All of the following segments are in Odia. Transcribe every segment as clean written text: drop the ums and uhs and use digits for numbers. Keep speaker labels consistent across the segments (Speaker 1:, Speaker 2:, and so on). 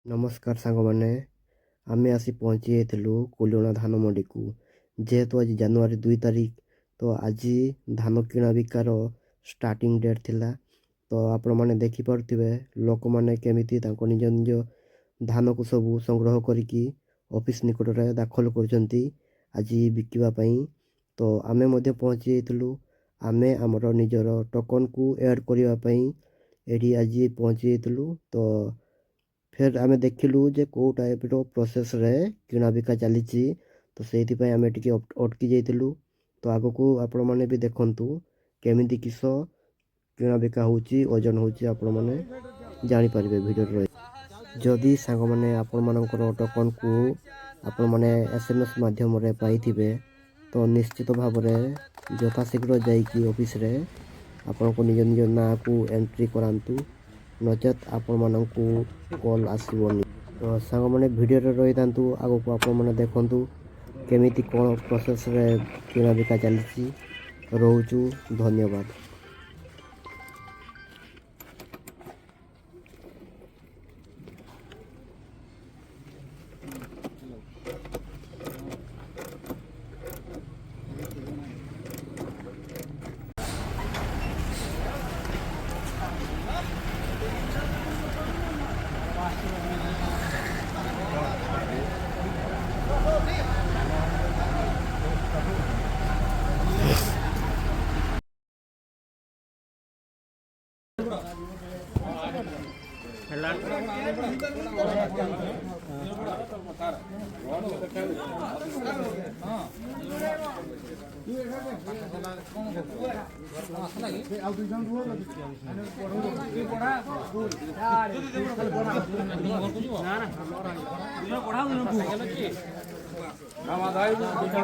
Speaker 1: ନମସ୍କାର ସାଙ୍ଗମାନେ, ଆମେ ଆସି ପହଞ୍ଚି ଯାଇଥିଲୁ କୁଲିଅଣା ଧାନ ମଣ୍ଡିକୁ। ଯେହେତୁ ଆଜି ଜାନୁଆରୀ 2 ତାରିଖ, ତ ଆଜି ଧାନ କିଣା ବିକାର ଷ୍ଟାର୍ଟିଂ ଡେଟ୍ ଥିଲା। ତ ଆପଣମାନେ ଦେଖିପାରୁଥିବେ ଲୋକମାନେ କେମିତି ତାଙ୍କ ନିଜ ନିଜ ଧାନକୁ ସବୁ ସଂଗ୍ରହ କରିକି ଅଫିସ୍ ନିକଟରେ ଦାଖଲ କରୁଛନ୍ତି ଆଜି ବିକିବା ପାଇଁ। ତ ଆମେ ମଧ୍ୟ ପହଞ୍ଚି ଯାଇଥିଲୁ। ଆମେ ଆମର ନିଜର ଟୋକନକୁ ଏଡ଼୍ କରିବା ପାଇଁ ଏଠି ଆଜି ପହଞ୍ଚି ଯାଇଥିଲୁ। ତ ଫେର୍ ଆମେ ଦେଖିଲୁ ଯେ କେଉଁ ଟାଇପ୍ର ପ୍ରୋସେସ୍ରେ କିଣା ବିକା ଚାଲିଛି। ତ ସେଇଥିପାଇଁ ଆମେ ଟିକେ ଅଟକି ଯାଇଥିଲୁ। ତ ଆଗକୁ ଆପଣମାନେ ବି ଦେଖନ୍ତୁ କେମିତି କିସ କିଣା ବିକା ହେଉଛି, ଓଜନ ହେଉଛି, ଆପଣମାନେ ଜାଣିପାରିବେ ଭିଡ଼ିଓରେ ରହି। ଯଦି ସାଙ୍ଗମାନେ ଆପଣମାନଙ୍କର ଟୋକନକୁ ଆପଣମାନେ SMS ମାଧ୍ୟମରେ ପାଇଥିବେ, ତ ନିଶ୍ଚିତ ଭାବରେ ଯଥାଶୀଘ୍ର ଯାଇକି ଅଫିସରେ ଆପଣଙ୍କ ନିଜ ନିଜ ନାଁକୁ ଏଣ୍ଟ୍ରି କରାନ୍ତୁ, ନଚେତ୍ ଆପଣମାନଙ୍କୁ କଲ୍ ଆସିବନି। ତ ସାଙ୍ଗମାନେ ଭିଡ଼ିଓରେ ରହିଥାନ୍ତୁ। ଆଗକୁ ଆପଣମାନେ ଦେଖନ୍ତୁ କେମିତି କ'ଣ ପ୍ରୋସେସ୍ରେ କିଣା ବିକା ଚାଲିଛି। ରହୁଛୁ, ଧନ୍ୟବାଦ।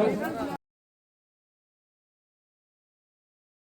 Speaker 2: ପଢା